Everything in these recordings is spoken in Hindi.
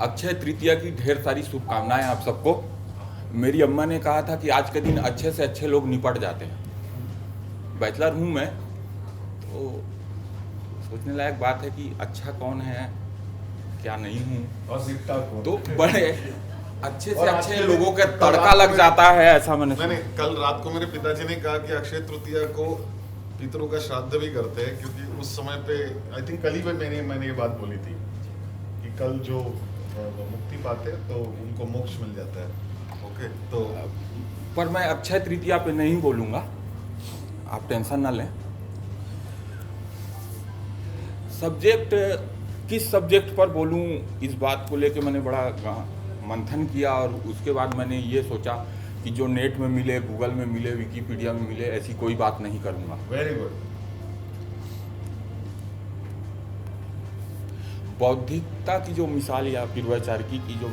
अक्षय तृतीया की ढेर सारी शुभकामनाएं आप सबको। मेरी अम्मा ने कहा था कि आज के दिन अच्छे से अच्छे लोग निपट जाते हैं। बैचलर हूँ मैं, तो सोचने लायक बात है कि अच्छा कौन है क्या नहीं हूँ, तो बड़े अच्छे से अच्छे लोगों के तड़का लग जाता है, ऐसा मैंने कल रात को मेरे पिताजी ने कहा कि अक्षय तृतीया को पितरों का श्राद्ध भी करते हैं, क्योंकि उस समय पे आई थिंक कल ही मैंने ये बात बोली थी कि कल जो मुक्ति पाते हैं तो उनको मोक्ष मिल जाता है। ओके, तो पर मैं अक्षय तृतीया पे नहीं बोलूँगा, आप टेंशन ना लें। सब्जेक्ट किस सब्जेक्ट पर बोलूँ, इस बात को लेके मैंने बड़ा मंथन किया और उसके बाद मैंने ये सोचा कि जो नेट में मिले, गूगल में मिले, विकिपीडिया में मिले, ऐसी कोई बात नहीं करूँगा। Very good. बौद्धिकता की जो मिसाल या फिर वैचारिकी की जो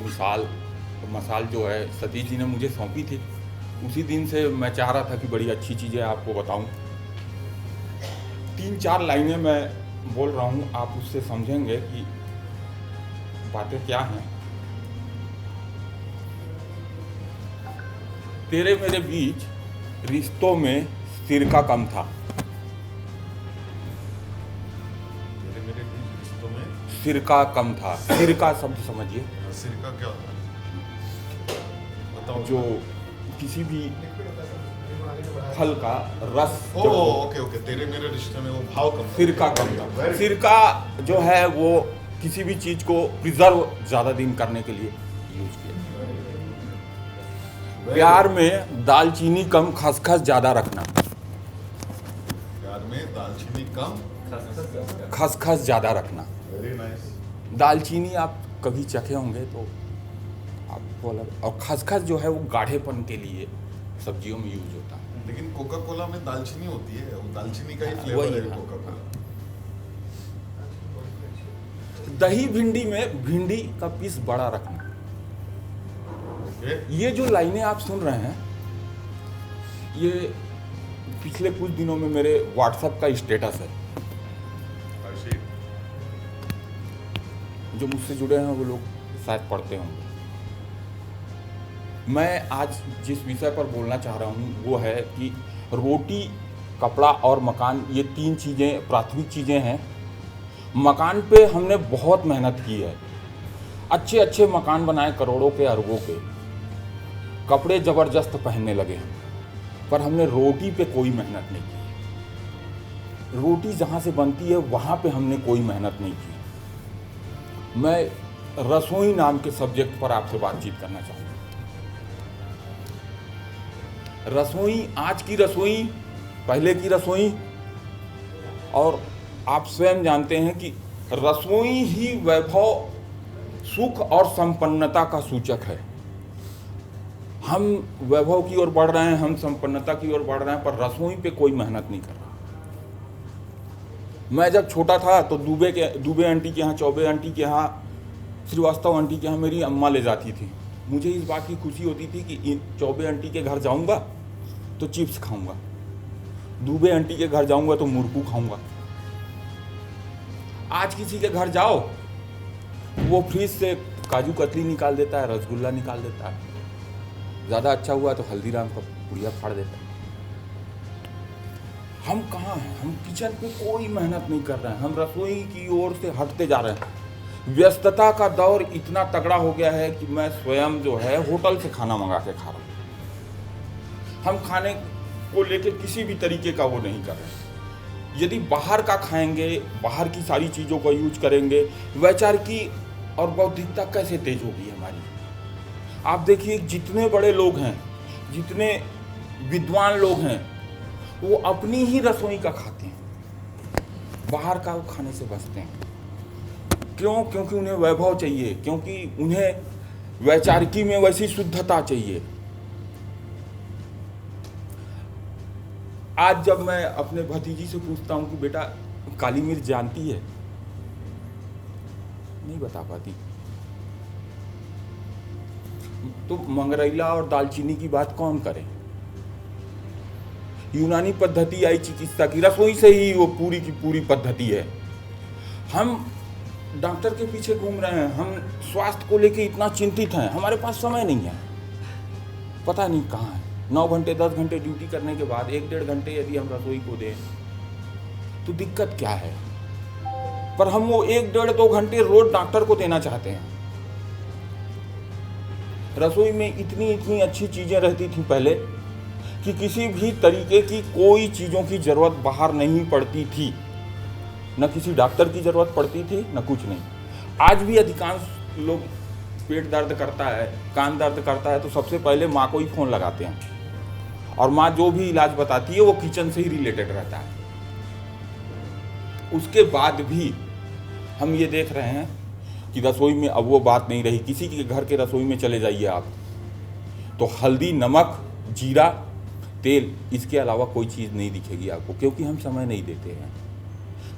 मसाल जो है सतीश जी ने मुझे सौंपी थी, उसी दिन से मैं चाह रहा था कि बड़ी अच्छी चीज़ें आपको बताऊं। 3-4 लाइनें मैं बोल रहा हूं, आप उससे समझेंगे कि बातें क्या हैं। तेरे मेरे बीच रिश्तों में सिरका कम था। सिरका कम था। सिरका शब्द समझिए। सिरका क्या होता है बताओ। जो किसी भी फल का रस। ओके, तेरे मेरे रिश्ते में वो भाव कम, सिरका कम था। सिरका जो है वो किसी भी चीज को प्रिजर्व ज्यादा दिन करने के लिए यूज किया। प्यार में दालचीनी कम, खसखस ज्यादा रखना। प्यार में दालचीनी कम, खसखस ज्यादा रखना। Very nice. दालचीनी आप कभी चखे होंगे तो आपको अलग, और खसखस जो है वो गाढ़ेपन के लिए सब्जियों में यूज होता है। लेकिन कोका कोला में दालचीनी होती है, वो दालचीनी का ही फ्लेवर है कोका कोला। दही भिंडी में भिंडी का पीस बड़ा रखना। ये जो लाइनें आप सुन रहे हैं, ये पिछले कुछ दिनों में मेरे व्हाट्सएप का स्टेटस है। जो मुझसे जुड़े हैं वो लोग शायद पढ़ते होंगे। मैं आज जिस विषय पर बोलना चाह रहा हूँ वो है कि रोटी, कपड़ा और मकान, ये 3 चीज़ें प्राथमिक चीज़ें हैं। मकान पे हमने बहुत मेहनत की है, अच्छे अच्छे मकान बनाए, करोड़ों के अरबों के। कपड़े ज़बरदस्त पहनने लगे, पर हमने रोटी पे कोई मेहनत नहीं की। रोटी जहाँ से बनती है वहाँ पे हमने कोई मेहनत नहीं की। मैं रसोई नाम के सब्जेक्ट पर आपसे बातचीत करना चाहूँगा। रसोई, आज की रसोई, पहले की रसोई, और आप स्वयं जानते हैं कि रसोई ही वैभव, सुख और संपन्नता का सूचक है। हम वैभव की ओर बढ़ रहे हैं, हम संपन्नता की ओर बढ़ रहे हैं, पर रसोई पे कोई मेहनत नहीं कर रहा। मैं जब छोटा था तो दुबे आंटी के यहाँ, चौबे आंटी के यहाँ, श्रीवास्तव आंटी के यहाँ मेरी अम्मा ले जाती थी। मुझे इस बात की खुशी होती थी कि चौबे आंटी के घर जाऊंगा तो चिप्स खाऊंगा, दुबे आंटी के घर जाऊंगा तो मुरकू खाऊंगा। आज किसी के घर जाओ, वो फ्रिज से काजू कतली निकाल देता है, रसगुल्ला निकाल देता है, ज़्यादा अच्छा हुआ तो हल्दीराम का पुड़िया फाड़ देता है। हम कहाँ हैं? हम किचन पे कोई मेहनत नहीं कर रहे हैं, हम रसोई की ओर से हटते जा रहे हैं। व्यस्तता का दौर इतना तगड़ा हो गया है कि मैं स्वयं जो है होटल से खाना मंगा के खा रहा हूँ। हम खाने को लेके किसी भी तरीके का वो नहीं कर रहे। यदि बाहर का खाएंगे, बाहर की सारी चीज़ों का यूज करेंगे, वैचारिकी और बौद्धिकता कैसे तेज होगी हमारी? आप देखिए, जितने बड़े लोग हैं, जितने विद्वान लोग हैं, वो अपनी ही रसोई का खाते हैं, बाहर का वो खाने से बचते हैं। क्यों? क्योंकि उन्हें वैभव चाहिए, क्योंकि उन्हें वैचारिकी में वैसी शुद्धता चाहिए। आज जब मैं अपने भतीजी से पूछता हूँ कि बेटा काली मिर्च जानती है, नहीं बता पाती। तो मंगरैला और दालचीनी की बात कौन करे? यूनानी पद्धति आई चिकित्सा की, रसोई से ही वो पूरी की पूरी पद्धति है। हम डॉक्टर के पीछे घूम रहे हैं, हम स्वास्थ्य को लेके इतना चिंतित हैं, हमारे पास समय नहीं है, पता नहीं कहाँ है। 9 घंटे 10 घंटे ड्यूटी करने के बाद 1-1.5 घंटे यदि हम रसोई को दें तो दिक्कत क्या है, पर हम वो 1-1.5-2 घंटे रोज डॉक्टर को देना चाहते हैं। रसोई में इतनी इतनी अच्छी चीज़ें रहती थी पहले कि किसी भी तरीके की कोई चीज़ों की ज़रूरत बाहर नहीं पड़ती थी, न किसी डॉक्टर की ज़रूरत पड़ती थी, न कुछ नहीं। आज भी अधिकांश लोग पेट दर्द करता है, कान दर्द करता है तो सबसे पहले माँ को ही फ़ोन लगाते हैं, और माँ जो भी इलाज बताती है वो किचन से ही रिलेटेड रहता है। उसके बाद भी हम ये देख रहे हैं कि रसोई में अब वो बात नहीं रही। किसी के घर के रसोई में चले जाइए आप तो हल्दी, नमक, जीरा, तेल, इसके अलावा कोई चीज़ नहीं दिखेगी आपको, क्योंकि हम समय नहीं देते हैं।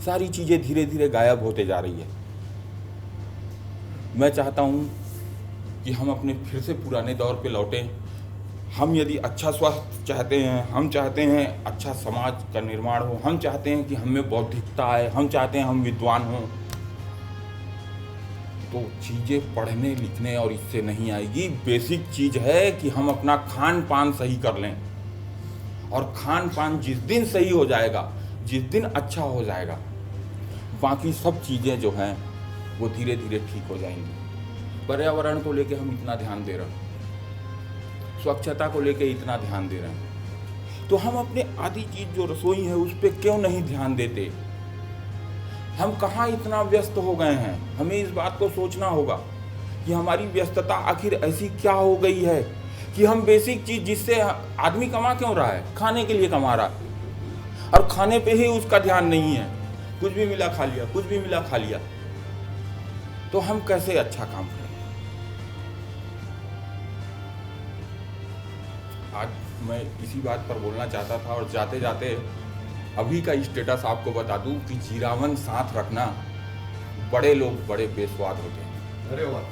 सारी चीज़ें धीरे धीरे गायब होते जा रही है। मैं चाहता हूँ कि हम अपने फिर से पुराने दौर पे लौटें। हम यदि अच्छा स्वास्थ्य चाहते हैं, हम चाहते हैं अच्छा समाज का निर्माण हो, हम चाहते हैं कि हम में बौद्धिकता आए, हम चाहते हैं हम विद्वान हों, तो चीज़ें पढ़ने लिखने और इससे नहीं आएगी। बेसिक चीज़ है कि हम अपना खान पान सही कर लें, और खान पान जिस दिन सही हो जाएगा, जिस दिन अच्छा हो जाएगा, बाकी सब चीज़ें जो हैं वो धीरे धीरे ठीक हो जाएंगी। पर्यावरण को लेके हम इतना ध्यान दे रहे हैं, स्वच्छता को लेके इतना ध्यान दे रहे हैं, तो हम अपने आधी चीज़ जो रसोई है उस पर क्यों नहीं ध्यान देते? हम कहाँ इतना व्यस्त हो गए हैं? हमें इस बात को सोचना होगा कि हमारी व्यस्तता आखिर ऐसी क्या हो गई है कि हम बेसिक चीज़ जिससे आदमी कमा क्यों रहा है, खाने के लिए कमा रहा है, और खाने पे ही उसका ध्यान नहीं है। कुछ भी मिला खा लिया, कुछ भी मिला खा लिया, तो हम कैसे अच्छा काम करें? आज मैं इसी बात पर बोलना चाहता था, और जाते जाते अभी का स्टेटस आपको बता दूं कि जीरावन साथ रखना, बड़े लोग बड़े बेस्वाद होते हैं। अरे वाह।